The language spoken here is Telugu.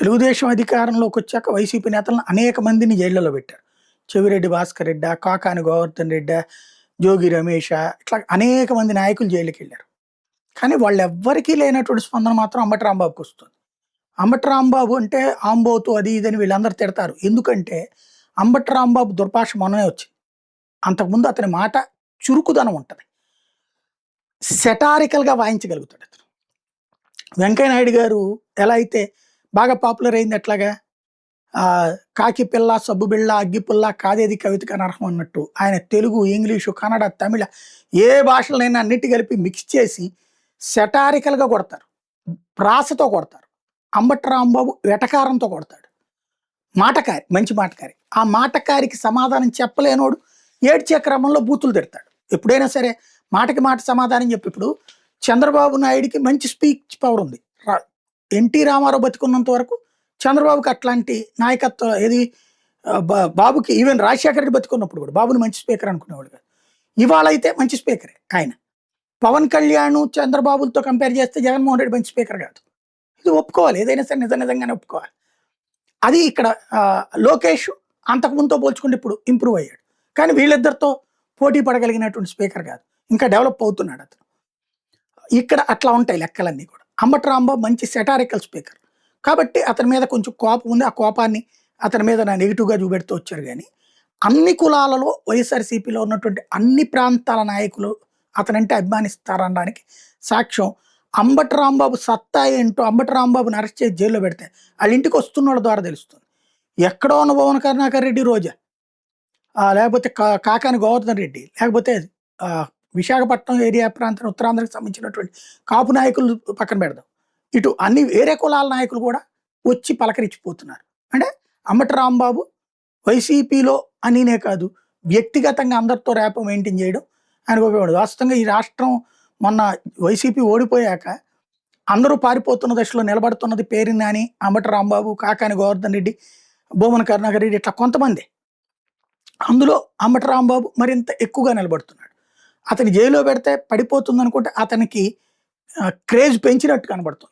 తెలుగుదేశం అధికారంలోకి వచ్చాక వైసీపీ నేతలను అనేక మందిని జైళ్లలో పెట్టారు. చెవిరెడ్డి భాస్కర్ రెడ్డా, కాకాని గోవర్ధన్ రెడ్డా, జోగి రమేష ఇట్లా అనేక మంది నాయకులు జైలుకెళ్లారు. కానీ వాళ్ళెవ్వరికీ లేనటువంటి స్పందన మాత్రం అంబటి రాంబాబుకి వస్తుంది. అంబటి రాంబాబు అంటే ఆంబోతు అది ఇదని వీళ్ళందరూ తిడతారు. ఎందుకంటే అంబటి రాంబాబు దుర్భాష మొన్ననే వచ్చింది. అంతకుముందు అతని మాట చురుకుదనం ఉంటది. సెటారికల్‌గా వాయించగలుగుతాడు అతను. వెంకయ్య నాయుడు గారు ఎలా అయితే బాగా పాపులర్ అయింది ఎట్లాగా? 'కాకి పిల్ల, సబ్బు బిళ్ళ, అగ్గిపుల్ల కాదేది కవితకు అనర్హం' అన్నట్టు ఆయన తెలుగు, ఇంగ్లీషు, కన్నడ, తమిళ ఏ భాషలనైనా అన్నిటి కలిపి మిక్స్ చేసి సెటారికల్‌గా కొడతారు. ప్రాసతో కొడతారు. అంబటి రాంబాబు వెటకారంతో కొడతాడు. మాటకారి, మంచి మాటకారి. ఆ మాటకారికి సమాధానం చెప్పలేనోడు ఏడ్చే క్రమంలో బూతులు తిడతాడు. ఎప్పుడైనా సరే మాటకి మాట సమాధానం చెప్పి ఇప్పుడు చంద్రబాబు నాయుడికి మంచి స్పీచ్ పవర్ ఉంది. ఎన్టీ రామారావు బతికున్నంత వరకు చంద్రబాబుకి అట్లాంటి నాయకత్వం ఏది బాబుకి ఈవెన్ రాజశేఖర రెడ్డి బతికున్నప్పుడు కూడా బాబుని మంచి స్పీకర్ అనుకునేవాడు కాదు. ఇవాళ అయితే మంచి స్పీకరే ఆయన. పవన్ కళ్యాణ్ చంద్రబాబులతో కంపేర్ చేస్తే జగన్మోహన్ రెడ్డి మంచి స్పీకర్ కాదు. ఇది ఒప్పుకోవాలి. ఏదైనా సరే నిజంగానే ఒప్పుకోవాలి. అది ఇక్కడ లోకేష్ అంతకుముందుతో పోల్చుకుంటే ఇప్పుడు ఇంప్రూవ్ అయ్యాడు. కానీ వీళ్ళిద్దరితో పోటీ పడగలిగినటువంటి స్పీకర్ కాదు. ఇంకా డెవలప్ అవుతున్నాడు అతను. ఇక్కడ అట్లా ఉంటాయి లెక్కలన్నీ కూడా. అంబటి రాంబాబు మంచి సెటారికల్ స్పీకర్ కాబట్టి అతని మీద కొంచెం కోపం ఉంది. ఆ కోపాన్ని అతని మీద నెగిటివ్గా చూపెడుతూ వచ్చారు. కానీ అన్ని కులాలలో వైఎస్ఆర్సీపీలో ఉన్నటువంటి అన్ని ప్రాంతాల నాయకులు అతనంటే అభిమానిస్తారనడానికి సాక్ష్యం అంబటి రాంబాబు సత్తా ఏంటో అంబటి రాంబాబుని అరెస్ట్ చేసి జైల్లో పెడితే వాళ్ళ ఇంటికి వస్తున్న వాళ్ళ ద్వారా తెలుస్తుంది. ఎక్కడో ఉన్న భువన కరుణాకర్ రెడ్డి రోజా, లేకపోతే కాకాని గోవర్ధన్ రెడ్డి, లేకపోతే విశాఖపట్నం ఏరియా ప్రాంతం ఉత్తరాంధ్రకు సంబంధించినటువంటి కాపు నాయకులు పక్కన పెడదాం, ఇటు అన్ని వేరే కులాల నాయకులు కూడా వచ్చి పలకరించిపోతున్నారు. అంటే అంబటి రాంబాబు వైసీపీలో అనినే కాదు వ్యక్తిగతంగా అందరితో ర్యాపో మెయింటైన్ చేయడం ఆయనకు ఉపయోగపడదు. వాస్తవంగా ఈ రాష్ట్రం మొన్న వైసీపీ ఓడిపోయాక అందరూ పారిపోతున్న దశలో నిలబడుతున్నది పేరు నాని, అంబటి రాంబాబు, కాకాని గోవర్ధన్ రెడ్డి, భూమన కరుణాకర్ రెడ్డి ఇట్లా కొంతమంది. అందులో అంబటి రాంబాబు మరింత ఎక్కువగా నిలబడుతున్నాడు. అతని జైల్లో పెడితే పడిపోతుంది అనుకుంటే అతనికి క్రేజ్ పెంచినట్టు కనబడుతుంది.